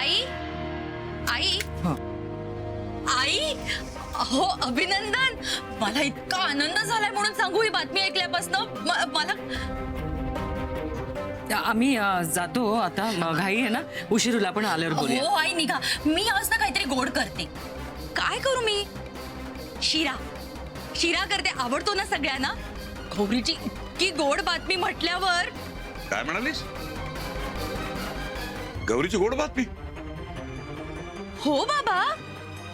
आई आई हाँ. आई, हो अभिनंदन. मला इतका आनंद झालाय म्हणून सांगू ही बातमी ऐकल्यापासून मला. आम्ही जातो आता, घाई आहे ना, उशीर आपण आल्यावर बोलूया. हो आई निघा, मी आज ना काहीतरी गोड करते. काय करू मी? शिरा शिरा करते, आवडतो ना सगळ्यांना. गौरीची इतकी गोड बातमी म्हटल्यावर. काय म्हणालीस? गौरीची गोड बातमी? हो बाबा,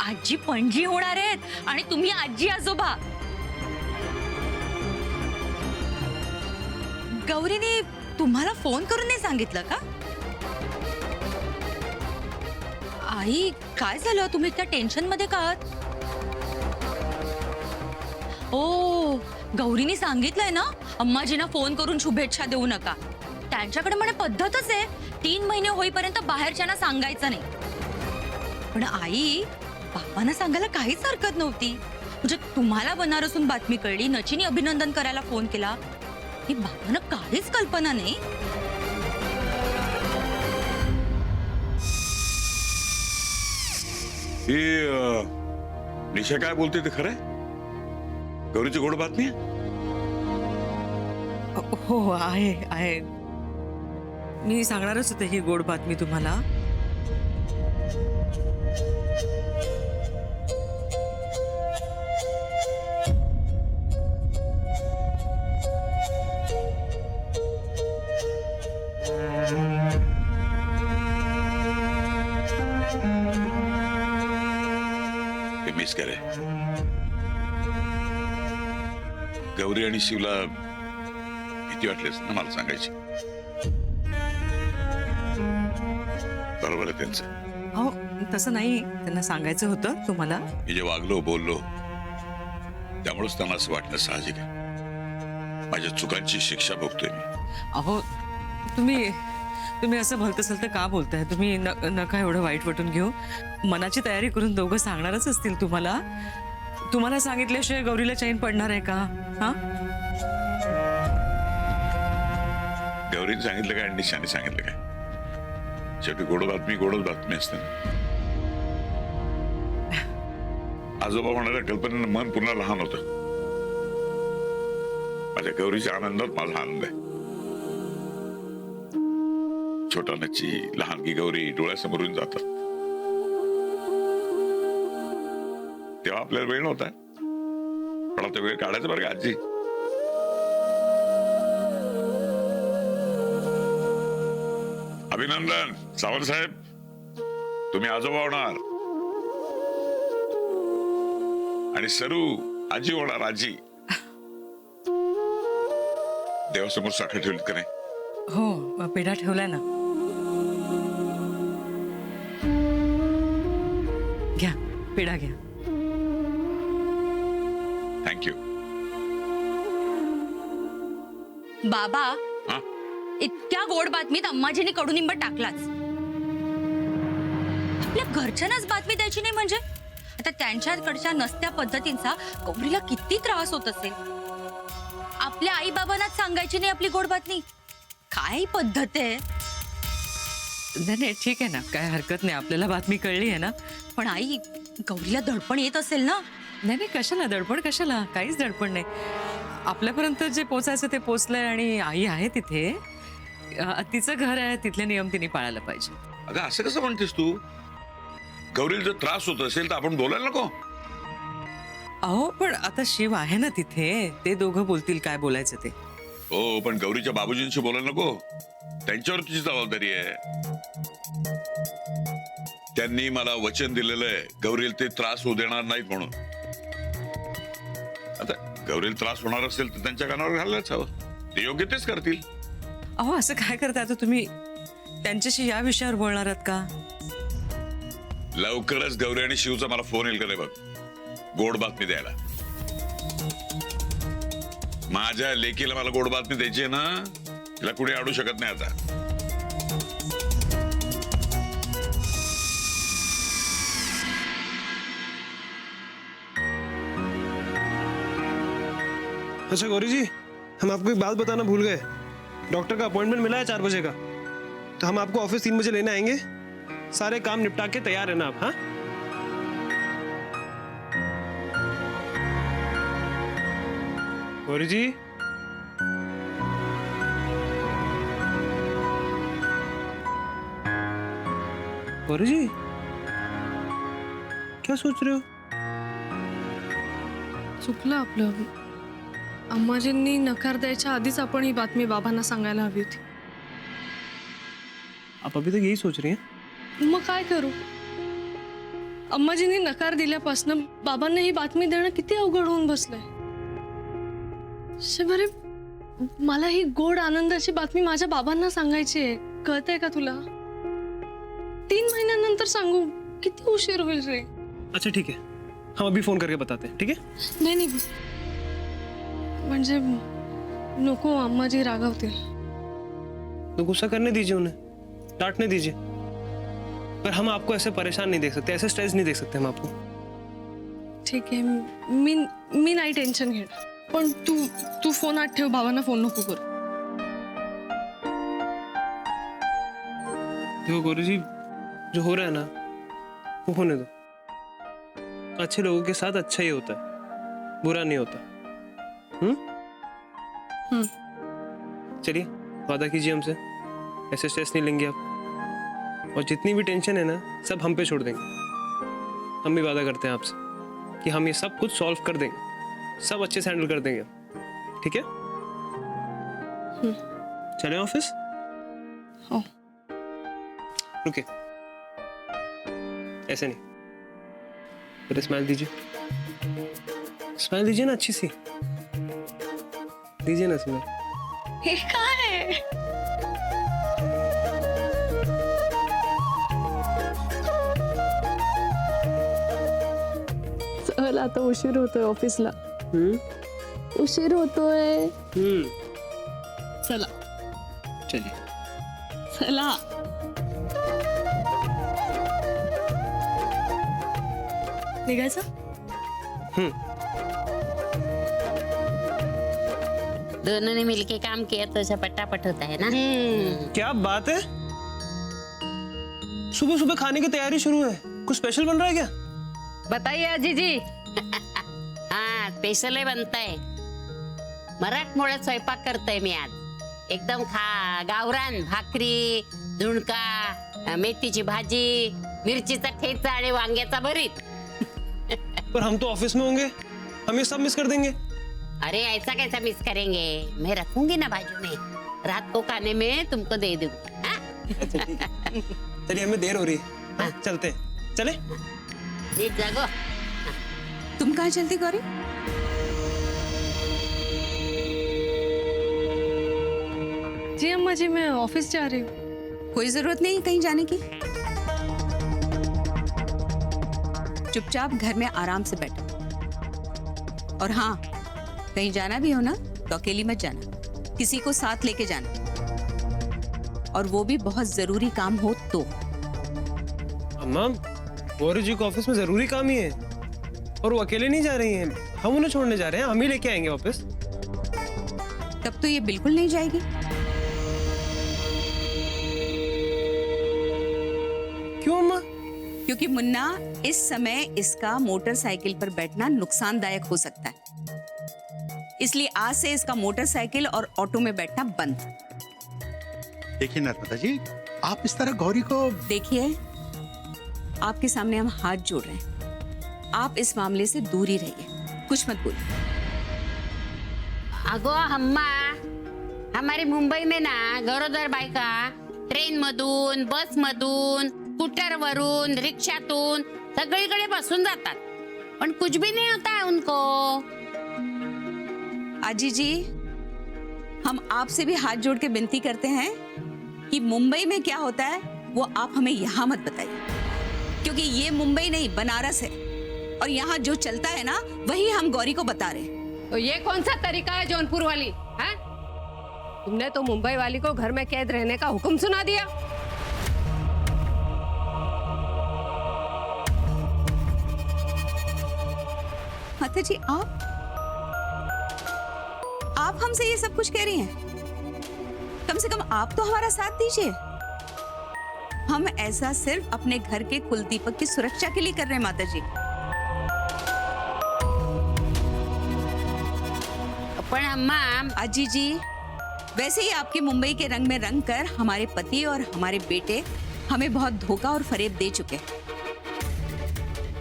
आजी पणजी होणार आहेत आणि तुम्ही आजी आजोबा. गौरीने तुम्हाला फोन करून नाही सांगितलं का? आई काय झालं, तुम्ही त्या टेन्शन मध्ये का आहात? ओ, गौरीने सांगितलंय ना अम्माजींना फोन करून शुभेच्छा देऊ नका. त्यांच्याकडे म्हणे पद्धतच आहे, 3 महिने होईपर्यंत बाहेरच्यांना सांगायचं नाही. पण आई, बाबांना सांगायला काहीच हरकत नव्हती. म्हणजे तुम्हाला बनारसून बातमी कळली, नचिनी अभिनंदन करायला फोन केला, ही बाबांना काहीच कल्पना नाही. निशा काय बोलते ते खरंय? गौरीची गोड बातमी आहे? हो आहे आहे. मी सांगणारच होते ही गोड बातमी तुम्हाला. मिस करे गौरी आणि शिवला भीती वाटलीस ना मला सांगायची. बरोबर आहे त्यांचं. हो तसं नाही, त्यांना सांगायचं होतं तुम्हाला. मी जे वागलो बोललो त्यामुळेच त्यांना असं वाटणं साहजिक आहे. माझ्या चुकांची शिक्षा भोगतोय मी. अहो तुम्ही असं भलतंसलतं का बोलताय? तुम्ही नका एवढं वाईट वाटून घेऊ. मनाची तयारी करून दोघं सांगणारच असतील तुम्हाला. तुम्हाला सांगितल्याशिवाय गौरीला चैन पडणार आहे का? हा, गौरीने सांगितलं काय आणि निशाने सांगितलं काय? शेवटी गोडच बातमी असते ना. आजोबा होणाऱ्या कल्पनेनं मन पुन्हा लहान होतं. माझ्या गौरीच्या आनंदात माझा आनंद आहे. छोटा नची लहानगी गौरी डोळ्यासमोरून जातात तेव्हा आपल्याला वेळ नव्हता, पण आता वेळ काढायचा बरं का आजी. अभिनंदन सावंत साहेब, तुम्ही आजोबा होणार आणि सरू आजी होणार. आजी देवासमोर साखर ठेवलीत का नाही? हो पेढा ठेवलाय ना. घ्या पेढा घ्या. थँक्यू. बाबा, हा, इतक्या गोड बातमीत अम्माजीने कडुनिंब टाकलाच. आपल्या घरच्यांनाच बातमी द्यायची नाही म्हणजे? आता त्यांच्याकडच्या नसत्या पद्धतींचा गौरीला किती त्रास होत असेल. आपल्या आई बाबांनाच सांगायची नाही आपली गोड बातमी. काय पद्धत आहे? नाही ठीक आहे ना, काय हरकत नाही. आपल्याला बातमी कळली आहे ना. पण आई, गौरीला दडपण येत असेल ना? नाही कशाला दडपण, कशाला? काहीच दडपण नाही. आपल्यापर्यंत जे पोचायचं ते पोचलंय आणि आई आहे तिथे. तिचं घर आहे, तिथले नियम तिने पाळायला पाहिजे. अगं असं कसं म्हणतेस तू? गौरीला जर त्रास होत असेल तर आपण बोलायला नको? अहो पण आता शिव आहे ना तिथे, ते दोघं बोलतील काय बोलायचं ते. हो, पण गौरीच्या बाबूजींशी बोलायला नको? त्यांच्यावर तुझी जबाबदारी आहे. त्यांनी मला वचन दिलेलं आहे गौरीला ते त्रास होऊ देणार नाहीत म्हणून. आता गौरीला त्रास होणार असेल तर त्यांच्या कानावर घालायच हवं. ते योग्य तेच करतील. अहो असं काय करता आता तुम्ही? त्यांच्याशी या विषयावर बोलणार आहात का? लवकरच गौरी आणि शिवचा मला फोन येईल का नाही बघ, गोड बातमी द्यायला. माझ्या लेकीला मला गोड बातमी द्यायची आहे ना, तिला कुणी अडू शकत नाही आता. अच्छा गौरी जी, हम आपको एक बात बताना भूल गए. डॉक्टर का अपॉइंटमेंट मिला है 4 बजे का, तो हम आपको ऑफिस 3 बजे लेने आएंगे. सारे काम निपटा के तैयार है ना आप? हाँ, गौरी जी, गौरी जी, क्या सोच रहे हो? चुकलं आपलं. अम्माजींनी नकार द्यायच्या आधीच आपण ही बातमी बाबांना सांगायला हवी होती. आप अभी तक यही सोच रही हैं? मग काय करू? अम्माजींनी नकार दिल्यापासून बाबांना ही बातमी देणं किती अवघड होऊन बसलंय. शिवारे, मला ही गोड आनंदाची बातमी माझ्या बाबांना सांगायची आहे. कळतंय का तुला? 3 महिन्यानंतर सांगू किती उशीर होईल रे. अच्छा ठीक है, हम अभी फोन करके बताते हैं. ठीक है? नाही नाही, म्हणजे नको, अम्माजी रागावतील. तो गुस्सा करने दीजिए उन्हें, डांटने दीजिए. पर हम आपको ऐसे परेशान नहीं देख सकते, ऐसे स्ट्रेस नहीं देख सकते हम आपको. ठीक आहे, मी नाही टेन्शन घेणार. पण तू फोन आत ठेव, बाबांना फोन नको करू. देखो गौरी जी, जो हो रहा है ना वो होने दो. अच्छे लोगों के साथ अच्छा ही होता है, बुरा नहीं होता. चलिए, वादा कीजिए हमसे, ऐसे स्ट्रेस नहीं लेंगे आप. और जितनी भी टेंशन है ना, सब हम पे छोड़ देंगे. हम भी वादा करते हैं आपसे कि हम ये सब कुछ सॉल्व कर देंगे, सब अच्छे से हैंडल कर देंगे. ठीक है? चलें ऑफिस? हो. रुके, ऐसे नहीं, फिर स्माइल दीजिए. स्माइल दीजिए ना, अच्छी सी दीजिए ना स्माइल. हे काय? चल, आता उशीर होतोय ऑफिसला. उशीर होतोय. चला चलिए. चला. निघायचं? दोनों ने मिलके काम किया तो ऐसा पटापट होता है ना. क्या बात है, सुबह सुबह खाने की तैयारी शुरू है. कुछ स्पेशल बन रहा है क्या? बताइए आजी जी. हाँ, स्पेशल ही बनता है. मराठमोळ्यात स्वयंपाक करते मी आज. एकदम गावरान भाकरी, झुणका, मेथीची भाजी, मिरचीचा ठेचा आणि वांग्याचा भरीत. पर हम तो ऑफिस में होंगे, हम ये सब मिस कर देंगे. अरे ऐसा कैसा मिस करेंगे, मैं रखूंगी ना बाजू में. रात को खाने में तुमको दे दूंगी. हाँ? चलिए, हमें देर हो रही है. हाँ, चलते हैं. चले? नीट जागो. तुम कहाँ चलती गौरी? जी अम्मा जी, मैं ऑफिस जा रही हूँ. कोई जरूरत नहीं कहीं जाने की. चुपचाप घर में आराम से बैठो. और हाँ, कहीं जाना भी हो ना तो अकेली मत जाना, किसी को साथ लेके जाना. और वो भी बहुत जरूरी काम हो तो. अम्मा, गौरी जी को ऑफिस में जरूरी काम ही है, और वो अकेले नहीं जा रही हैं. हम उन्हें छोड़ने जा रहे हैं, हम ही लेके आएंगे वापस. तब तो ये बिल्कुल नहीं जाएगी. क्यों अम्मा? क्योंकि मुन्ना, इस समय इसका मोटरसाइकिल पर बैठना नुकसानदायक हो सकता है. इसलिए आज से इसका मोटरसाइकिल और ऑटो में बैठना बंद. देखिए नर्मदा जी, आप इस तरह गौरी को. देखिए, आपके सामने हम हाथ जोड़ रहे हैं. आप इस मामले से दूर ही रहिए, कुछ मत बोलिए. अगो अम्मा, हमारी मुंबई में ना गरोदर बायका ट्रेन मधून, बस मधून, स्कूटर वरून, रिक्षातून सगळीकडे बसून जातात, पण कुछ भी नहीं होता है उनको. आजी जी, हम आपसे भी हाथ जोड़ के विनती करते हैं कि मुंबई में क्या होता है वो आप हमें यहाँ मत बताइए, क्योंकि ये मुंबई नहीं बनारस है, और यहाँ जो चलता है ना वही हम गौरी को बता रहे हैं. तो ये कौन सा तरीका है जौनपुर वाली? हैं? तुमने तो मुंबई वाली को घर में कैद रहने का हुक्म सुना दिया. माता जी, आप हमसे ये सब कुछ कह रही हैं. कम से कम आप तो हमारा साथ दीजिए. हम ऐसा सिर्फ अपने घर के कुलदीपक की सुरक्षा के लिए कर रहे हैं माता जी। पण अम्मा, अजी जी, वैसे ही आपके मुंबई के रंग में रंग कर हमारे पति और हमारे बेटे हमें बहुत धोखा और फरेब दे चुके हैं,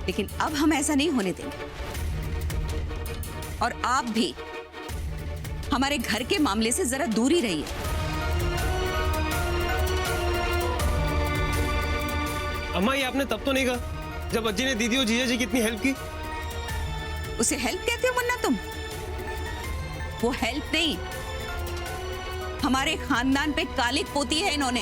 लेकिन अब हम ऐसा नहीं होने देंगे। और आप भी हमारे घर के मामले से जरा दूर ही रहिए। अम्मा, ये आपने तब तो नहीं कहा जब अज्जी ने दीदी और जीजा जी की इतनी हेल्प की। उसे हेल्प कहते हो मुन्ना तुम? वो हेल्प नहीं, हमारे खानदान पे कालिक पोती है इन्होंने।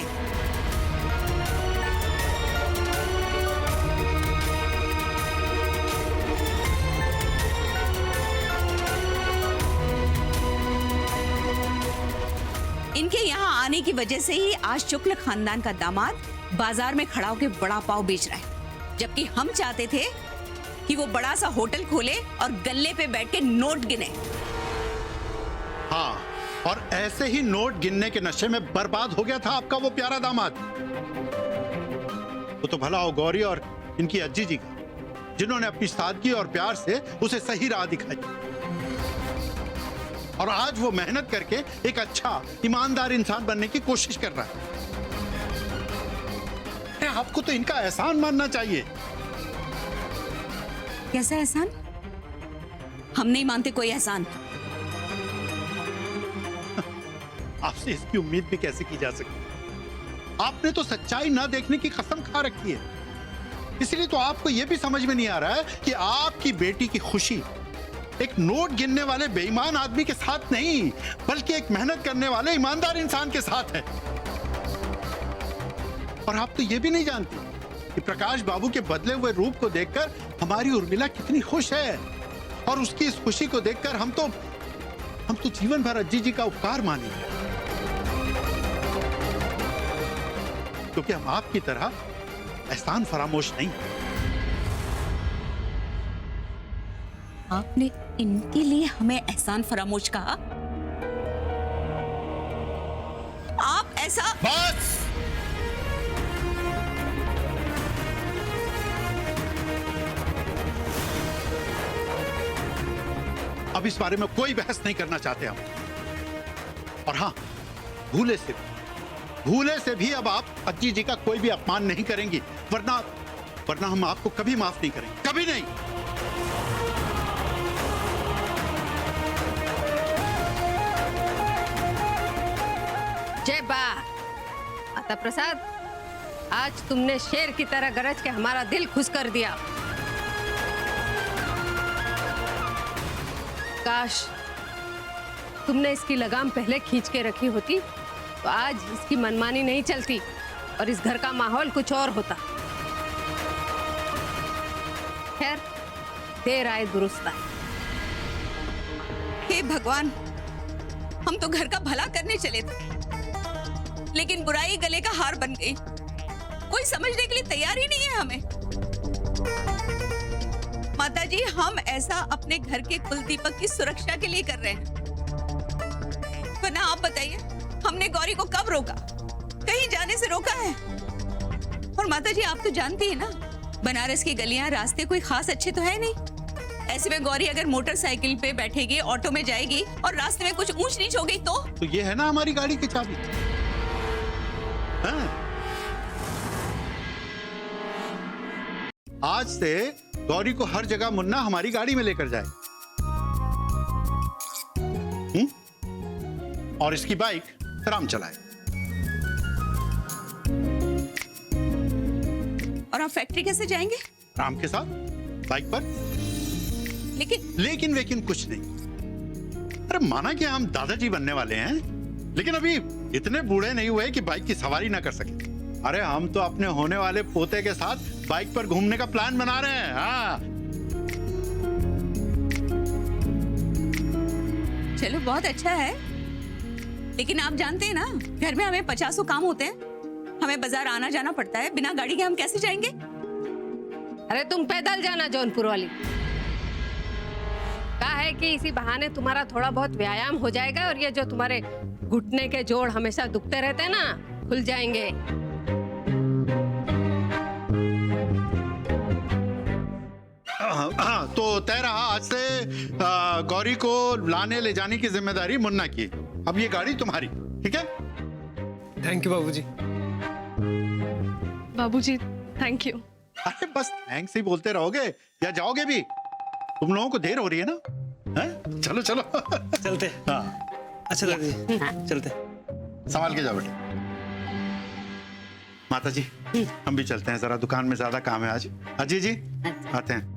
इनके यहाँ आने की वजह से ही आज शुक्ल खानदान का दामाद बाजार में खड़ा होकर बड़ा पाव बेच रहा है, जबकि हम चाहते थे कि वो बड़ा सा होटल खोले और गल्ले पे बैठ के नोट गिने। हाँ, और ऐसे ही नोट गिनने के नशे में बर्बाद हो गया था आपका वो प्यारा दामाद। वो तो भला हो गौरी और इनकी अज्जी जी का, जिन्होंने अपनी सादगी और प्यार से उसे सही राह दिखाई। और आज वो मेहनत करके एक अच्छा ईमानदार इंसान बनने की कोशिश कर रहा है। अरे आपको तो इनका एहसान मानना चाहिए। कैसा एहसान? हम नहीं मानते कोई एहसान। आपसे इसकी उम्मीद भी कैसे की जा सकती? आपने तो सच्चाई ना देखने की कसम खा रखी है। इसलिए तो आपको यह भी समझ में नहीं आ रहा है कि आपकी बेटी की खुशी एक नोट गिनने वाले बेईमान आदमी के साथ नहीं, बल्कि एक मेहनत करने वाले ईमानदार इंसान के साथ है। और आप तो यह भी नहीं जानती कि प्रकाश बाबू के बदले हुए रूप को देखकर हमारी उर्मिला कितनी खुश है। और उसकी इस खुशी को देखकर हम तो जीवन भर अज्जी जी का उपकार मानेंगे, क्योंकि हम आपकी तरह एहसान फरामोश नहीं। आपने इनके लिए हमें एहसान फरामोश कहा? आप ऐसा बस! अब इस बारे में कोई बहस नहीं करना चाहते हम। और हाँ, भूले से भी अब आप अज्जी जी का कोई भी अपमान नहीं करेंगी, वरना हम आपको कभी माफ नहीं करेंगे, कभी नहीं। जय बा। आता प्रसाद, आज तुमने शेर की तरह गरज के हमारा दिल खुश कर दिया। काश तुमने इसकी लगाम पहले खींच के रखी होती तो आज इसकी मनमानी नहीं चलती और इस घर का माहौल कुछ और होता। खैर, देर आए दुरुस्त आए। हे भगवान, हम तो घर का भला करने चले थे, लेकिन बुराई गले का हार बन गई। कोई समझने के लिए तैयार ही नहीं है हमें। माताजी, हम ऐसा अपने घर के कुलदीपक की सुरक्षा के लिए कर रहे हैं, वरना आप बताइए, हमने गौरी को कब रोका? कहीं जाने से रोका है? और माताजी, आप तो जानती है ना, बनारस की गलियां रास्ते कोई खास अच्छे तो है नहीं। ऐसे में गौरी अगर मोटरसाइकिल पे बैठेगी, ऑटो में जाएगी और रास्ते में कुछ ऊंच नीच हो गई तो ये है ना हमारी गाड़ी की चाबी। हाँ। आज से गौरी को हर जगह मुन्ना हमारी गाड़ी में लेकर जाए। और इसकी बाइक राम चलाए। और आप फैक्ट्री कैसे जाएंगे? राम के साथ बाइक पर। लेकिन कुछ नहीं। अरे माना कि हम दादाजी बनने वाले हैं, लेकिन अभी इतने बूढ़े नहीं हुए कि बाइक की सवारी ना कर सके। अरे हम तो अपने होने वाले पोते के साथ बाइक पर घूमने का प्लान बना रहे हैं। हाँ। चलो, बहुत अच्छा है, लेकिन आप जानते हैं ना, घर में हमें 50 काम होते हैं। हमें बाजार आना जाना पड़ता है, बिना गाड़ी के हम कैसे जाएंगे? अरे तुम पैदल जाना जौनपुर वाली। कहा है कि इसी बहाने तुम्हारा थोड़ा बहुत व्यायाम हो जाएगा और ये जो तुम्हारे घुटने के जोड़ हमेशा दुखते रहते हैं ना, खुल जाएंगे। गौरी को लाने ले जाने की जिम्मेदारी मुन्ना की। अब ये गाड़ी तुम्हारी, ठीक है? थैंक यू बाबूजी। बाबूजी थैंक यू। अरे बस थैंक्स ही बोलते रहोगे या जाओगे भी? तुम लोगों को देर हो रही है ना? हैं? चलो चलो। चलते। हाँ, अच्छा दादी चलते। संभाल के जाओ बेटे। माता जी हम भी चलते हैं, जरा दुकान में ज्यादा काम है आज। अजय जी आते हैं।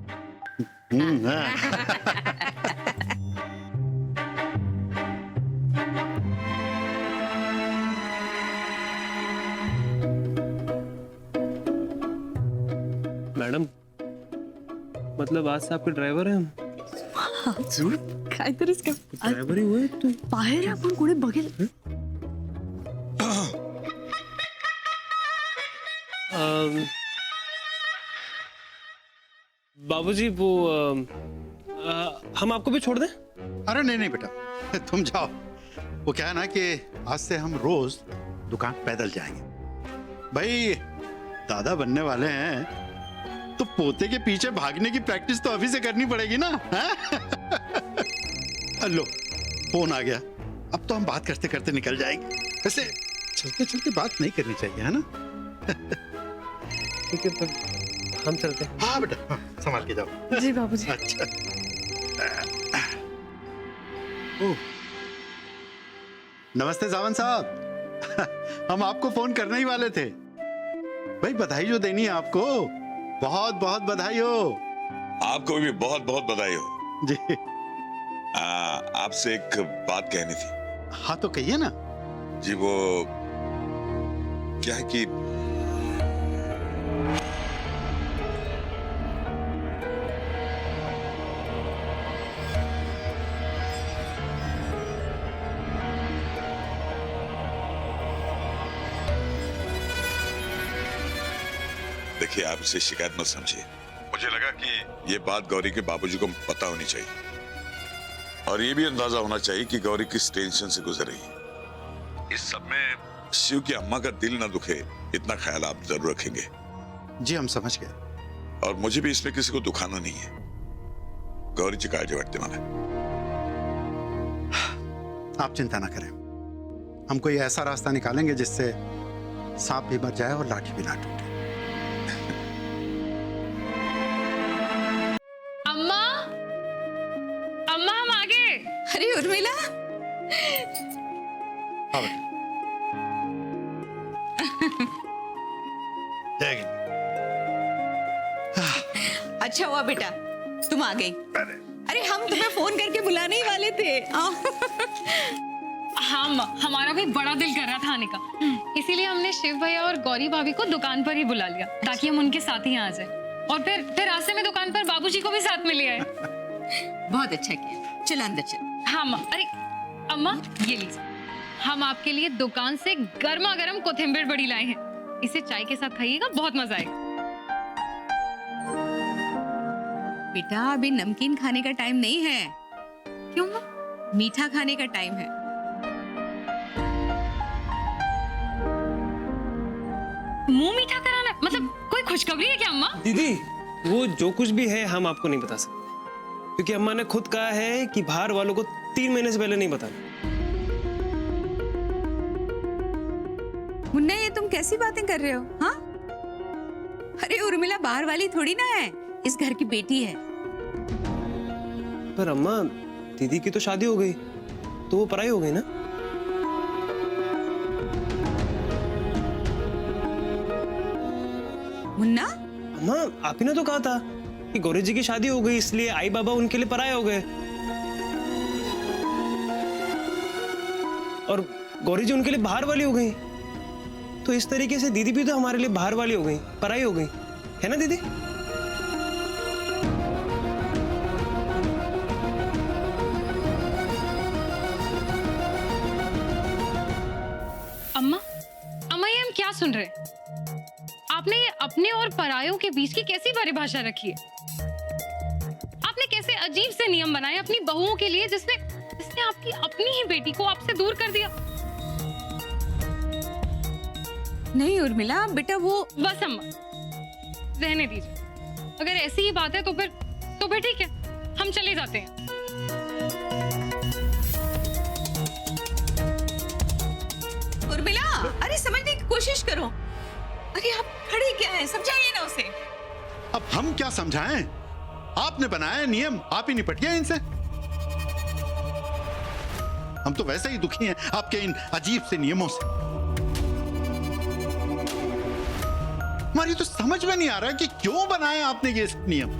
मैडम मतलब आज से आपके ड्राइवर हैं हम? काहीतरीच काय ड्रायव्हर ही हुए तू? बाहेर आहे, आपण कोणी बघेल. बाबूजी वो हम आपको भी छोड़ दें? अरे नहीं नहीं बेटा, तुम जाओ। वो क्या है ना कि आज से हम रोज दुकान पैदल जाएंगे। भाई दादा बनने वाले हैं तो पोते के पीछे भागने की प्रैक्टिस तो अभी से करनी पड़ेगी ना। लो फोन आ गया, अब तो हम बात करते करते निकल जाएंगे। वैसे चलते चलते बात नहीं करनी चाहिए, है ना? ठीक है तब हम चलते हैं। हाँ बेटा, हाँ, संभाल के जाओ। जी बाबूजी। अच्छा। ओह, नमस्ते सावंत साहब। हम आपको फोन करने ही वाले थे। भाई बधाई जो देनी है आपको, बहुत बहुत बधाई हो। आपको भी बहुत बहुत बधाई हो। जी आपसे एक बात कहनी थी। हाँ तो कहिए ना। जी वो क्या है कि देखिए आप इसे शिकायत मत समझिए। मुझे लगा कि ये बात गौरी के बाबूजी को पता होनी चाहिए और ये भी अंदाजा होना चाहिए कि गौरी किस टेंशन से गुजर रही है। इस सब में शिव की अम्मा का दिल ना दुखे, इतना ख्याल आप जरूर रखेंगे। जी हम समझ गए। और मुझे भी इसमें किसी को दुखाना नहीं है। गौरीची काळजी वाटते मला। आप चिंता ना करें, हम कोई ऐसा रास्ता निकालेंगे जिससे सांप भी मर जाए और लाठी भी ना टूटे। अम्मा, अम्मा हम आ गए। अरे उर्मिला, हाँ बेटा। जय हिंद। अच्छा हुआ बेटा तुम आ गई। अरे हम तुम्हें फोन करके बुलाने ही वाले थे। आओ। हाँ हमारा भी बड़ा दिल कर रहा था आने का, इसीलिए हमने शिव भैया और गौरी भाभी को दुकान पर ही बुला लिया ताकि हम उनके साथ ही आ जाए। और फिर रास्ते में दुकान पर बाबूजी को भी साथ में ले आए। बहुत अच्छा किया, चल अंदर चल। हाँ अम्मा, अरे अम्मा ये लीजिए, हम आपके लिए दुकान से गर्मा गर्म कोथिंबीर बड़ी लाए हैं। इसे चाय के साथ खाइएगा, बहुत मजा आएगा। बेटा अभी नमकीन खाने का टाइम नहीं है। क्यों माँ? मीठा खाने का टाइम है। मुंह मीठा कराना मतलब कोई खुशखबरी है क्या अम्मा? दीदी वो जो कुछ भी है हम आपको नहीं बता सकते, क्योंकि अम्मा ने खुद कहा है कि बाहर वालों को 3 महीने से पहले नहीं बताना। मुन्ना ये तुम कैसी बातें कर रहे हो? हाँ, अरे उर्मिला बाहर वाली थोड़ी ना है, इस घर की बेटी है। पर अम्मा दीदी की तो शादी हो गई, तो वो पराई हो गई ना। मुन्ना अम्मा आप ही ने तो कहा था कि गौरी जी की शादी हो गई इसलिए आई बाबा उनके लिए पराये हो गए, और गौरी जी उनके लिए बाहर वाली हो गई। तो इस तरीके से दीदी भी तो हमारे लिए बाहर वाली हो गई, पराई हो गई, है ना दीदी? अम्मा, अम्मा ये हम क्या सुन रहे हैं? आपने ये अपने और परायों के बीच की कैसी परिभाषा रखी है? आपने कैसे अजीब से नियम बनाए अपनी बहुओं के लिए, जिसने आपकी अपनी ही बेटी को आपसे दूर कर दिया। नहीं उर्मिला बेटा वो बस अम्मा रहने दीजिए, अगर ऐसी ही बात है तो फिर ठीक है, हम चले जाते हैं। अरे समझने की कोशिश करो। अरे आप खड़े क्या हैं, समझाइए ना उसे। अब हम क्या समझाएं? आपने बनाया नियम, आप ही निपट गए इनसे। हम तो वैसे ही दुखी हैं आपके इन अजीब से नियमों से। हमारी तो समझ में नहीं आ रहा कि क्यों बनाया आपने ये नियम।